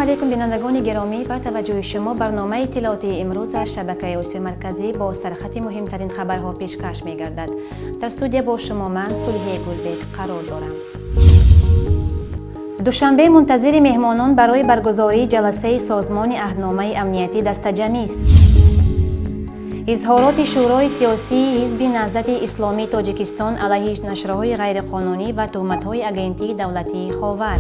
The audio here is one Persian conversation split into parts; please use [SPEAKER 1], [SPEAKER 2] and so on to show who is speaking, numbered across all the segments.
[SPEAKER 1] علیکم بینندگان گرامی، با توجه شما برنامه اطلاعاتی امروز از شبکه آسیای مرکزی با سرخط مهمترین خبرها پیشکش می گردد. در استودیو با شما من صلحیه گلبیک قرار دارم. دوشنبه منتظر مهمانان برای برگزاری جلسه سازمان عهدنامه امنیتی دستجمعی است. اظهارات شورای سیاسی حزب نهضت اسلامی تاجیکستان علیه نشرهای غیرقانونی و تهمت‌های آگنتی دولتی خاور.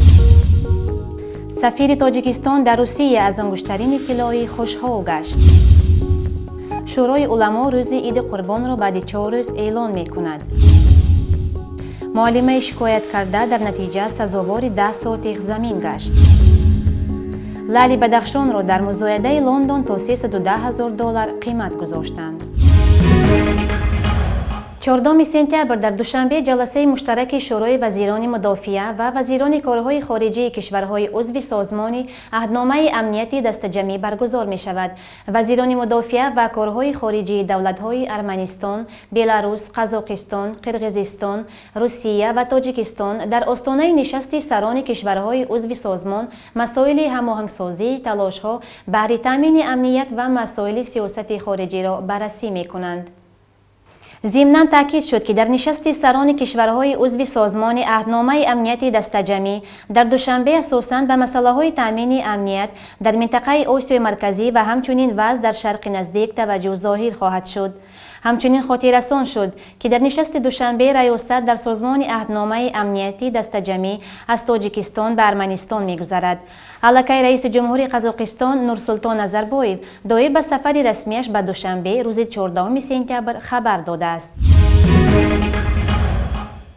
[SPEAKER 1] سفیر تاجیکستان در روسیه از انگشترین اطلاعی خوشحال گشت. شورای علما روز عید قربان را بعد 4 روز اعلان می کند. معلمه شکایت کرده در نتیجه سزاوار 10 ساتق زمین گشت. لعل بدخشان را در مزایده لندن تا $310,000 قیمت گذاشتند. 14 سپتامبر در دوشنبه جلسه مشترک شورای وزیران مدافعه و وزیران کارهای خارجی کشورهای عضو سازمان عهدنامه امنیتی دستجمعی برگزار می شود. وزیران مدافعه و کارهای خارجی دولت‌های ارمنستان، بلاروس، قزاقستان، قرقیزستان، روسیه و تاجیکستان در آستانه نشست سران کشورهای عضو سازمان مسائل هماهنگسازی تلاش‌ها برای تامین امنیت و مسائل سیاست خارجی را بررسی می کنند. ضمناً تاکید شد که در نشست سران کشورهای عضو سازمان عهدنامه امنیتی دستجمعی در دوشنبه اساساً به مسائل تامین امنیت در منطقه آسیای مرکزی و همچنین وضع در شرق نزدیک توجه ظاهر خواهد شد. همچنین خاطررسان شد که در نشست دوشنبه ریاست در سازمان عهدنامه امنیتی دستجمعی از تاجیکستان به ارمنستان می‌گذرد. الکی رئیس جمهور قزاقستان نورسلطان نظربایف دایر به سفر رسمیش به دوشنبه روز 14 سپتامبر خبر داده است.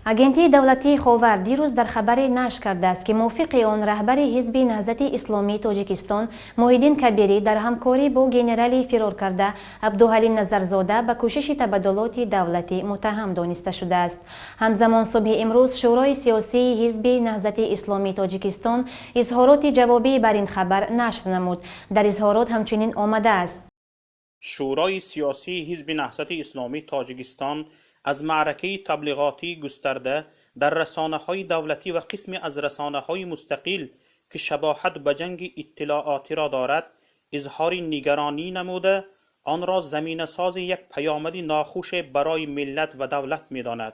[SPEAKER 1] آگنتی دولتی خاور دیروز در خبر نشر کرده است که موافق آن رهبر حزب نهضت اسلامی تاجیکستان محیدین کبیری در همکاری با گنرال فرار کرده عبدالحلیم نظرزاده به کوشش تبادلات دولتی متهم دانسته شده است. همزمان صبح امروز شورای سیاسی حزب نهضت اسلامی تاجیکستان اظهارات جوابی بر این خبر نشر نمود. در اظهارات همچنین آمده است:
[SPEAKER 2] شورای سیاسی حزب نهضت اسلامی تاجیکستان از معرکه تبلیغاتی گسترده در رسانه‌های دولتی و قسمی از رسانه‌های مستقل که شباهت به جنگ اطلاعاتی را دارد اظهار نگرانی نموده آن را زمینه ساز یک پیامد ناخوش برای ملت و دولت می‌داند.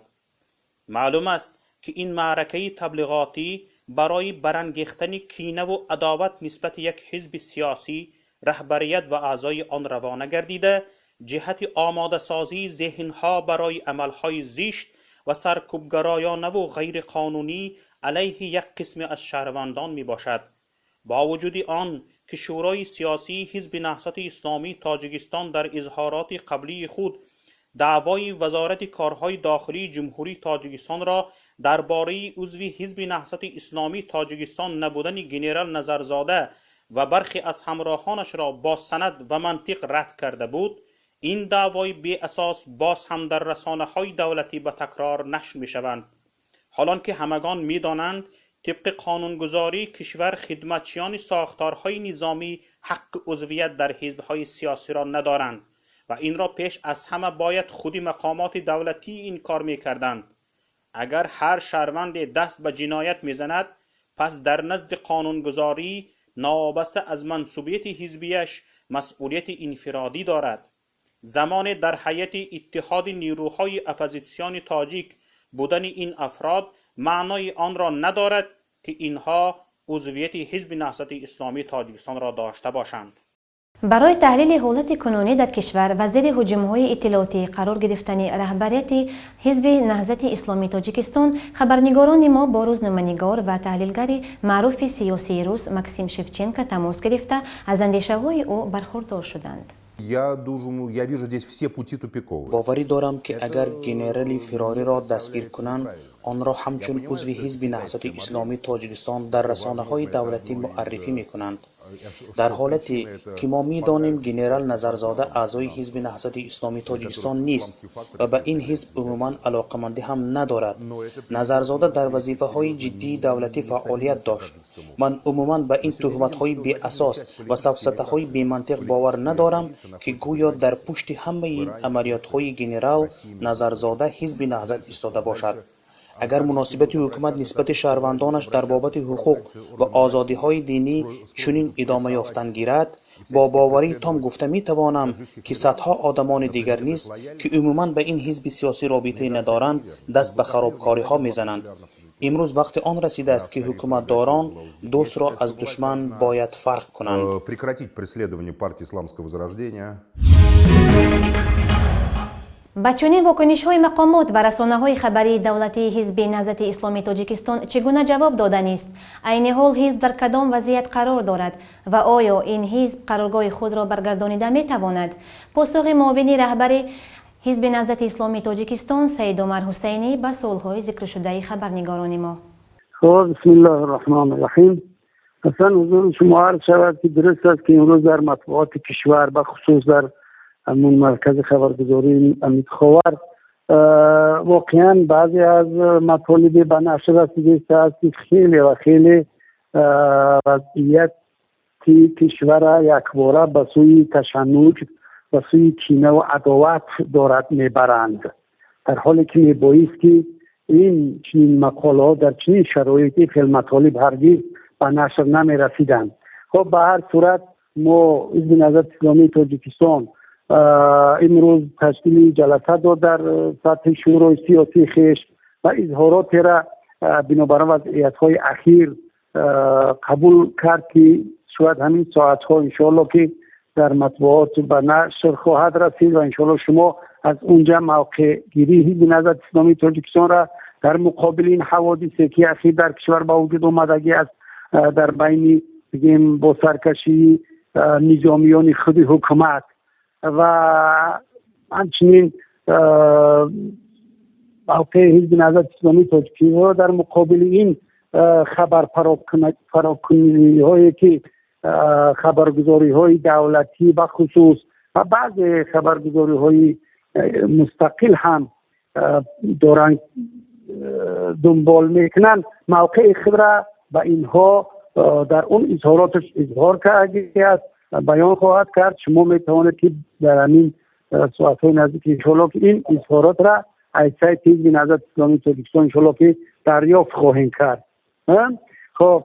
[SPEAKER 2] معلوم است که این معرکه تبلیغاتی برای برانگیختن کینه و عداوت نسبت یک حزب سیاسی، رهبریت و اعضای آن روانه گردیده جهت آماده سازی ذهنها برای عملهای زشت و سرکوبگرایانه و غیر قانونی علیه یک قسم از شهروندان می باشد. با وجود آن که شورای سیاسی حزب نهضت اسلامی تاجیکستان در اظهارات قبلی خود دعوای وزارت کارهای داخلی جمهوری تاجیکستان را درباره عضو حزب نهضت اسلامی تاجیکستان نبودن گنرال نظرزاده و برخی از همراهانش را با سند و منطق رد کرده بود، این دعوای بی اساس باز هم در رسانه‌های دولتی به تکرار نشر می‌شوند. حالان که همگان می‌دانند طبق قانونگذاری کشور خدمتچیان ساختارهای نظامی حق عضویت در حزب‌های سیاسی را ندارند و این را پیش از همه باید خود مقامات دولتی این کار می‌کردند. اگر هر شهروند دست به جنایت می‌زند، پس در نزد قانونگذاری ناوابسته از منصوبیت حزبیش مسئولیت انفرادی دارد. زمان در حیات اتحاد نیروهای اپوزیسیون تاجیک بودن این افراد معنای آن را ندارد که اینها عضویت حزب نهضت اسلامی تاجیکستان را داشته باشند.
[SPEAKER 1] برای تحلیل حالت کنونی در کشور وزیر هجوم‌های اطلاعاتی قرار گرفتن رهبریت حزب نهضت اسلامی تاجیکستان خبرنگاران ما با روزنامه‌نگار و تحلیلگر معروف سیاسی روس مکسیم شفچنکو تماس گرفته از اندیشه‌های او برخوردار شدند.
[SPEAKER 3] باوری دارم که اگر گنرال فراری را دستگیر کنند آن را همچون عضو حزب نهضت اسلامی تاجیکستان در رسانه‌های دولتی معرفی می‌کنند. در حالتی که ما می‌دانیم گنرال نظرزاده اعضای حزب نهضت اسلامی تاجیکستان نیست و به این حزب عموماً علاقه‌مندی هم ندارد. نظرزاده در وظیفه‌های جدی دولتی فعالیت داشت. من عموماً به این تهمت‌های بی اساس و سفسطه‌های بی منطق باور ندارم که گویا در پشت همه این عملیات‌های گنرال نظرزاده حزب نهضت ایستاده باشد. اگر مناسبت حکومت نسبت شهروندانش در بابت حقوق و آزادی های دینی چنین ادامه یافتن گیرد، با باوری تام گفته می توانم که صدها آدمان دیگر نیز که عموماً به این حزب سیاسی رابطه ندارند دست به خرابکاری ها میزنند. امروز وقت آن رسیده است که حکومتداران دوست را از دشمن باید فرق کنند.
[SPEAKER 1] با چنین واکنش های مقامات و رسانه های خبری دولتی حزب نهضت اسلامی تاجیکستان چگونه جواب دادن است؟ عین حال حزب در کدام وضعیت قرار دارد و آیا این حزب قرارگاه خود را برگردانیده می تواند؟ پاسخ معاون رهبر حزب نهضت اسلامی تاجیکستان سید عمر حسینی به سوالهای ذکر شده خبرنگاران ما.
[SPEAKER 4] بسم الله الرحمن الرحیم. اصلا حضور شما عرض شود که درست است که امروز در مطبوعات کشور به خصوص در همون مرکز خبرگزاری امید خاور واقعا بعضی از مطالب به نشر رسیده است که خیلی وضعیت کشور یکباره به سوی تشنج و سوی کینه و عداوت دارد میبرند، در حالی که میبایست که این چنین مقاله در چنین شرایطی خیلی مطالب هرگز به نشر نمیرسیدند. خب به هر صورت ما حزب نهضت اسلامی تاجیکستان امروز تشکیل جلسه داد در سطح شورای سیاسی خویش و اظهارات را بنابر وضعیت‌های اخیر قبول کرد که شاید همین ساعت‌ها انشاءالله که در مطبوعات به نشر خواهد رسید و انشاءالله شما از اونجا موقع گیری حزب نهضت اسلامی تاجیکستان را در مقابل این حوادثی که اخیر در کشور با وجود آمدگی است در بین بگیم با سرکشی نظامیان خود حکومت و همچنین موقع حزب نهضت اسلامی تاجیکستان در مقابل این خبر پراکنی هایی که خبرگزاری های دولتی به خصوص و بعض خبرگزاری های مستقل هم دارن دنبال میکنن، موقع خود را به اینها در اون اظهاراتش اظهار کرده است، بیان خواهد کرد. شما میتوانید که در همین ساعت‌های نزدیک انشاءالله که این اظهارات را از سایت حزب نهضت اسلامی تاجیکستان انشاءالله که دریافت خواهیم کرد. خب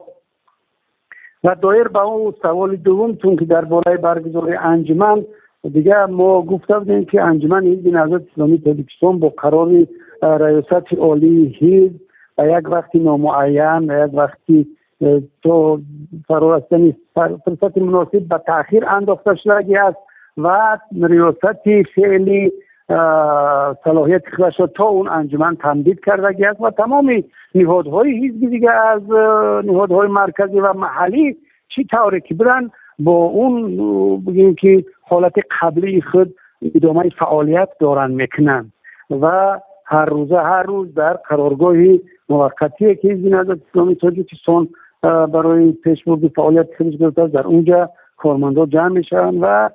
[SPEAKER 4] و دایر به اون سوال دوم تون که درباره برگزاری انجمن دیگه ما گفته بودیم که انجمن حزب نهضت اسلامی تاجیکستان با قرار ریاست عالی حزب و یک وقتی نامعین و یک وقتی تو فرارستن فرصت مناسب به تأخیر انداخته شده است و ریاست فعلی صلاحیت خودش تا اون انجمن تمدید کرده است و تمام نهادهای حزبی دیگه از نهادهای مرکزی و محلی چی طوری که برن با اون بگیم که حالت قبلی خود ادامه فعالیت دارن میکنن و هر روز در قرارگاه موقتی که حزب نهضت اسلامی تاجیکستان برای پیشبرد فعالیت خودش گرفته در اونجا کارمندا جمع میشن و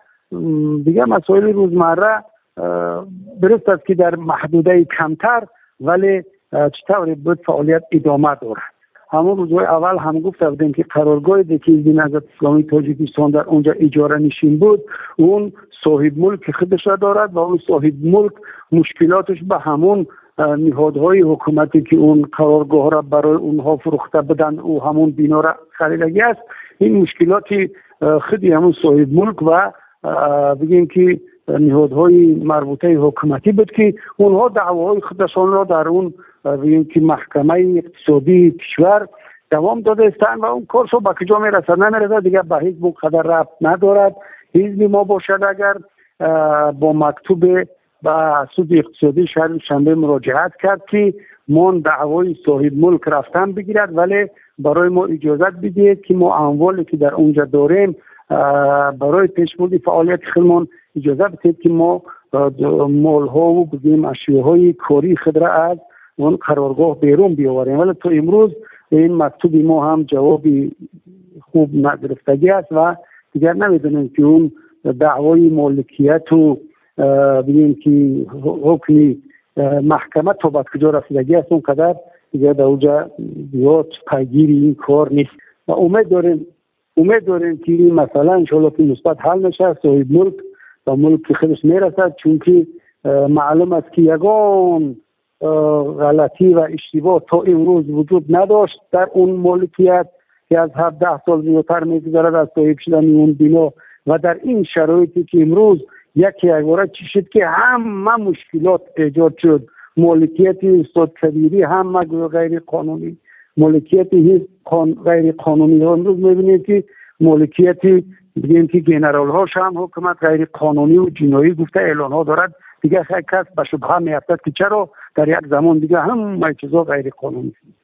[SPEAKER 4] دیگه مسائل روزمره درست است که در محدوده کمتر ولی چطوری بود فعالیت ادامه دارد. همون روزهای اول هم گفته بودیم که قرارگاه که حزب نهضت اسلامی تاجیکستان در اونجا اجاره نشین بود، اون صاحب ملک خودش را دارد و اون صاحب ملک مشکلاتش به همون نهادهای حکومتی که اون قرارگاه را برای اونها فروخته بدن او همون بینا را خریدگی است. این مشکلاتی خودی همون صاحب ملک و بگیم که نهادهای مربوطه حکومتی بود که اونها دعواهای خودشان را در اون بگیم که محکمه اقتصادی کشور دوام داده استند و اون کارشو به کجا میرسد نمیرسد دیگه به حزب اونقدر ربط ندارد. حزب ما باشد اگر با مکتوب به سود اقتصادی شهر شنبه مراجعت کرد که ما دعوای صاحب ملک رفتن بگیرد ولی برای ما اجازت بدهید که ما اموالی که در اونجا داریم برای پیشبرد فعالیت خودمان اجازه بدهید که ما مالها و بگیم اشیاءهای کاری خود را از اون قرارگاه بیرون بیاوریم. ولی تو امروز این مکتوب ما هم جوابی خوب نگرفتگی است و دیگر نمیدونیم که اون دعوای مالکیت و بگیم که حکمی محکمه تا به کجا رسیدگی است اونقدر دیگر در اونجا زیاد پیگیر این کار نیست و امید داریم که مثلا انشاءالله که مثبت حل نشه، صاحب ملک و ملک خودش میرسد، چون که معلوم است که یگان غلطی و اشتباه تا امروز وجود نداشت در اون مالکیت که از 17 سال زیادتر میگذرد از صاحب شدن اون بنا و در این شرایطی که امروز یک باره چی شد که همه مشکلات ایجاد شد. مالکیت استاد کبیری همه غیر قانونی، مالکیت غیر قانونی ها امروز میبینید که مالکیت بگیم که جنرال هاش هم حکومت غیر قانونی و جنایی گفته اعلان ها دارد. دیگه خیلی کس به شبهه میافتد که چرا در یک زمان دیگه همه چیزا غیر قانونی است.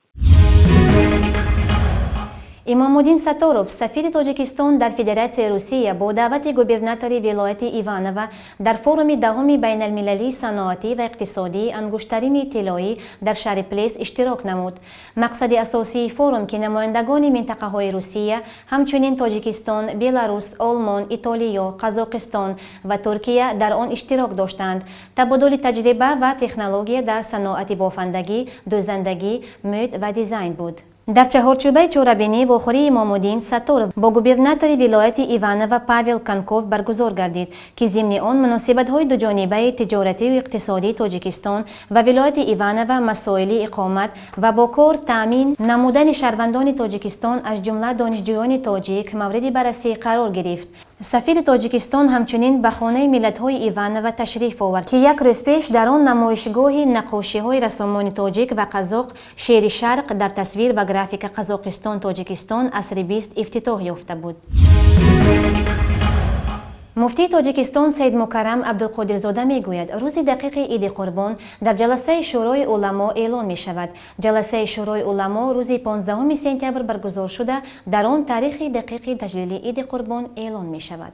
[SPEAKER 1] امامالدین ستاروف سفیر تاجیکستان در فدراسیون روسیه با دعوت گوبرناتور ولایت ایوانوو در فورم دهم بین المللی صنعتی و اقتصادی انگشترین طلایی در شهر پلیس اشتراک نمود. مقصد اساسی فورم که نمایندگان منطقه های روسیه همچنین تاجیکستان، بلاروس، آلمان، ایتالیا، قزاقستان و ترکیه در آن اشتراک داشتند. تبادل تجربه و تکنولوژی در صنعت بافندگی، دوزندگی، مد و دیزاین بود. در چهارچوبه چهاربینی واخوری امامالدین ستاروف با گوبرناتور ولایت ایوانوو پاول کانکوف برگزار گردید که ضمن آن مناسبت‌های دوجانبه تجارتی و اقتصادی تاجیکستان و ولایت ایوانوو مسائل اقامت و با کار تامین نمودن شهروندان تاجیکستان از جمله دانشجویان تاجیک مورد بررسی قرار گرفت. سفیر تاجیکستان همچنین به خانه ملت‌های ایوانوو تشریف آورد که یک روز پیش در آن نمایشگاه نقاشی‌های رسامان تاجیک و قزاق شیر شرق در تصویر و گرافیک قزاقستان تاجیکستان عصر 20 افتتاح یافته بود. مفتی تاجیکستان سید مکرم عبدالقادرزاده میگوید روز دقیق عید قربان در جلسه شورای علما اعلان می شود. جلسه شورای علما روز 15 سپتامبر برگزار شده، در آن تاریخ دقیق تجلیل عید قربان اعلان می شود.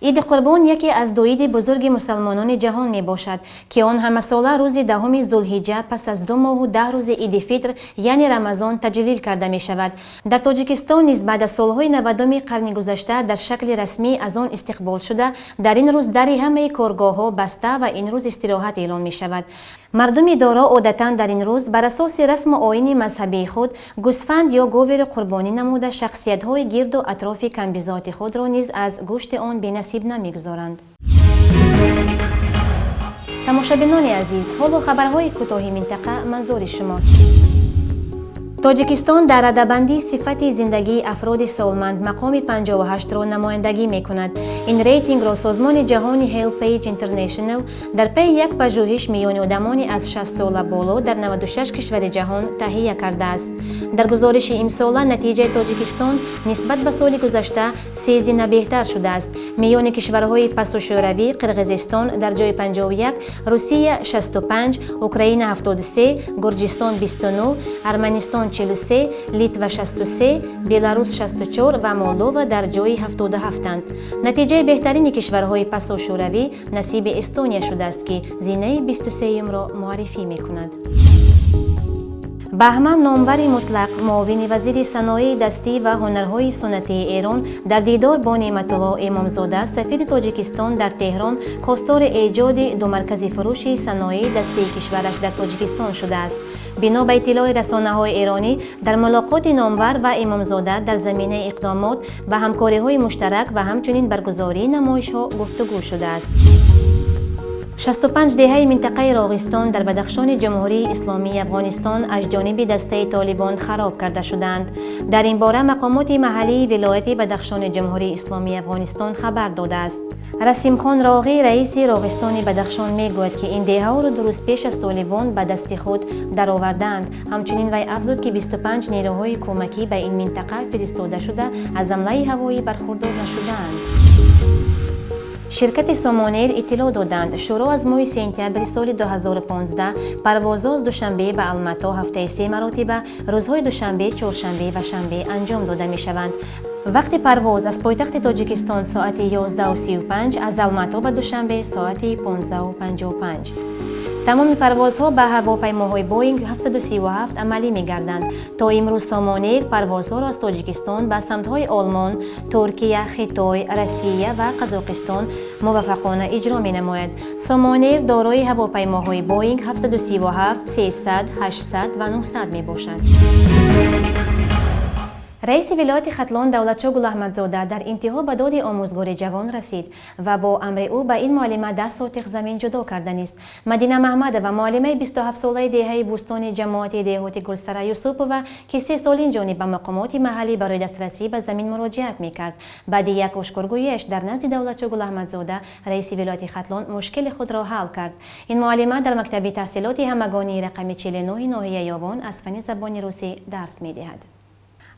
[SPEAKER 1] عید قربان یکی از دو عید بزرگ مسلمانان جهان می باشد که آن همه ساله روز 10 ذوالحجه پس از 2 ماه و 10 روز عید فطر یعنی رمضان تجلیل کرده می شود. در تاجیکستان نیز بعد از سالهای 90 قرن گذشته در شکل رسمی از آن استقبال شده در این روز در همه کارگاه ها بسته و این روز استراحت اعلان می شود. مردم دارا عادتا در این روز بر اساس رسم و آیین مذهبی خود گوسفند یا گاو را قربانی نموده شخصیت‌های گرد و اطراف کمبیزات خود را نیز از گوشت آن بنصیب نمی‌گذارند. تماشابینان عزیز، حال و خبرهای کوتاه منطقه منظور شماست. تاجیکستان در رده‌بندی صفت زندگی افراد سالمند مقام 58 را نمایندگی می کند. این ریتینگ را سازمان جهانی هیلپ پیج اینترنشنال در پی یک پژوهش میان آدمان از 60 سال بالا در 96 کشور جهان تهیه کرده است. در گزارش امساله نتیجه تاجیکستان نسبت به سال گذشته 3 زینه بهتر شده است. میان کشورهای پس و شوروی قرقیزستان در جای 51، روسیه 65، اوکراین 73، گرجستان 29، ارمنستان 43، لیتوا 63، بلاروس 64 و مولدووا در جای 77 اند. نتیجه بهترین کشورهای پس و شوروی نصیب استونیا شده است که زینه 23 را معرفی می کند. بهمن نامور مطلق معاون وزیر صنایع دستی و هنرهای سنتی ایران در دیدار با نعمت الله امامزاده سفیر تاجیکستان در تهران خواستار ایجاد 2 مرکز فروش صنایع دستی کشورش در تاجیکستان شده است. بنا به اطلاع رسانه‌های ایرانی در ملاقات نامور و امامزاده در زمینه اقدامات و همکاری‌های مشترک و همچنین برگزاری نمایش‌ها گفتگو شده است. 65 دهه منطقه راغستان در بدخشان جمهوری اسلامی افغانستان از جانب دسته طالبان خراب کرده شدند. در این باره مقامات محلی ولایت بدخشان جمهوری اسلامی افغانستان خبر داده است. رسیم خان راغی رئیس راغستان بدخشان میگوید که این دهه ها را 2 روز پیش از طالبان به دست خود درآوردند. همچنین وی افزود که 25 نیروهای کمکی به این منطقه فرستاده شده از حمله هوایی برخوردار نشدند. شرکت سامانیر اطلاع دادند شروع از ماه سپتامبر سال 2015 پروازها از دوشنبه به الماتی هفته 3 مراتبه روزهای دوشنبه، چهارشنبه و شنبه انجام داده می شوند. وقت پرواز از پایتخت تاجیکستان ساعت 11:35، از الماتی به دوشنبه ساعت 15:55. تمام پروازها به هواپیماهای بوینگ 737 عملی می گردند. تا امروز سامانیر پروازها را از تاجیکستان به سمت‌های آلمان، ترکیه، خیتای، روسیه و قزاقستان موفقانه اجرا می نماید. سامانیر دارای هواپیماهای بوینگ 737، 300، 800 و 900 می باشد. رئیس ولایت ختلان دولتشاه گل احمدزاده در انتها به داد آموزگار جوان رسید و با امر او به این معلمه 10 سوتق زمین جدا کردن است. مدینه محمد و معلمه 27 ساله دهه بوستان جماعت دهات گلستره یوسفووا که 3 سال این جانب به مقامات محلی برای دسترسی به زمین مراجعت میکرد. بعد یک اشکارگوییش در نزد دولتشاه گل احمدزاده رئیس ولایت ختلان مشکل خود را حل کرد. این معلمه در مکتب تحصیلات همگانی رقم 49 ناحیه یاوان از فن زبان روسی درس میدهد.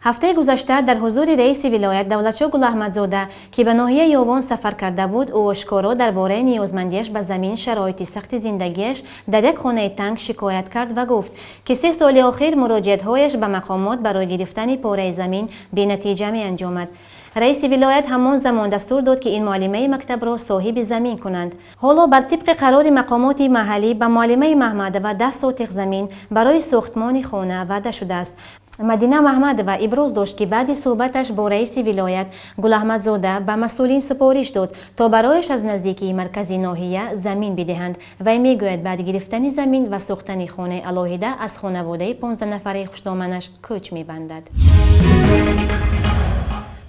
[SPEAKER 1] هفته گذشته در حضور رئیس ولایت دولتشاه گل احمدزاده که به ناحیه یاوان سفر کرده بود، او آشکارا درباره نیازمندیش به زمین، شرایط سخت زندگیش در یک خانه تنگ شکایت کرد و گفت که 3 سال اخیر مراجعت‌هایش به مقامات برای گرفتن پاره زمین بی نتیجه می انجامد. رئیس ولایت همان زمان دستور داد که این معلمه مکتب را صاحب زمین کنند. حالا بر طبق قرار مقامات محلی به معلمه محمد و 10 سوتق زمین برای ساختمان خانه وعده شده است. مدینه محمد و ابراز داشت که بعد صحبتش با رئیس ولایت گل احمدزاده به مسئولین سپارش داد تا برایش از نزدیکی مرکز ناحیه زمین بدهند و میگوید بعد گرفتن زمین و ساختن خانه علاهده از خانواده 15 نفره خوشدامنش کوچ میبندد.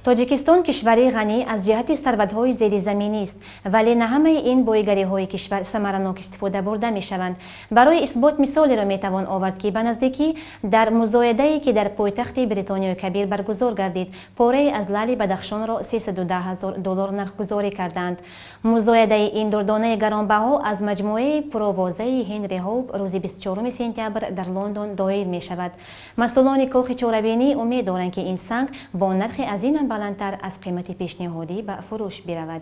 [SPEAKER 1] تاجیکستان کشوری غنی از جهت ثروت‌های زیرزمینی است، ولی نه همه این بایگری‌های کشور ثمرناک استفاده برده می‌شوند. برای اثبات مثالی را می‌توان آورد که به نزدیکی در مزایده‌ای که در پایتخت بریتانیای کبیر برگزار گردید، پاره از لعل بدخشان را $310,000 نرخ‌گذاری کردند. مزایده این دردانه گرانبها از مجموعه پروازه هنری هوب روز 24 سپتامبر در لندن دایر می‌شود. مسئولان کاخ چهاربینی امید دارند که این سنگ با نرخ از این بلندتر از قیمت پیشنهادی به فروش برود.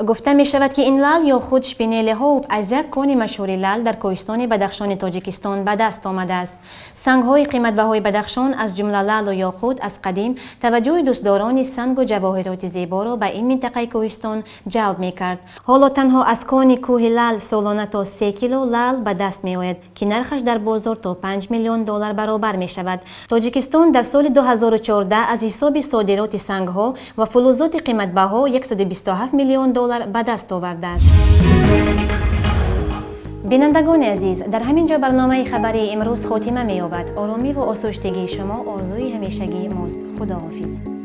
[SPEAKER 1] گفته می شود که این لعل یا خود شپینل هوب از یک کان مشهور لعل در کوهستان بدخشان تاجیکستان به دست آمده است. سنگ های قیمت بهای بدخشان از جمله لعل و یاقوت از قدیم توجه دوستداران سنگ و جواهرات زیبا را به این منطقه کوهستان جلب می کرد. حالا تنها از کان کوه لعل سالانه تا 3 کیلو لعل به دست می آید که نرخش در بازار تا $5 میلیون برابر می شود. تاجیکستان در سال 2014 از حساب صادرات سنگ ها و فلزات قیمت بها $127 میلیون به دست آورده است. بینندگان عزیز، در همین جا برنامه خبری امروز خاتمه می‌یابد. آرامی و آسایشگی شما آرزوی همیشگی ماست. خداحافظ.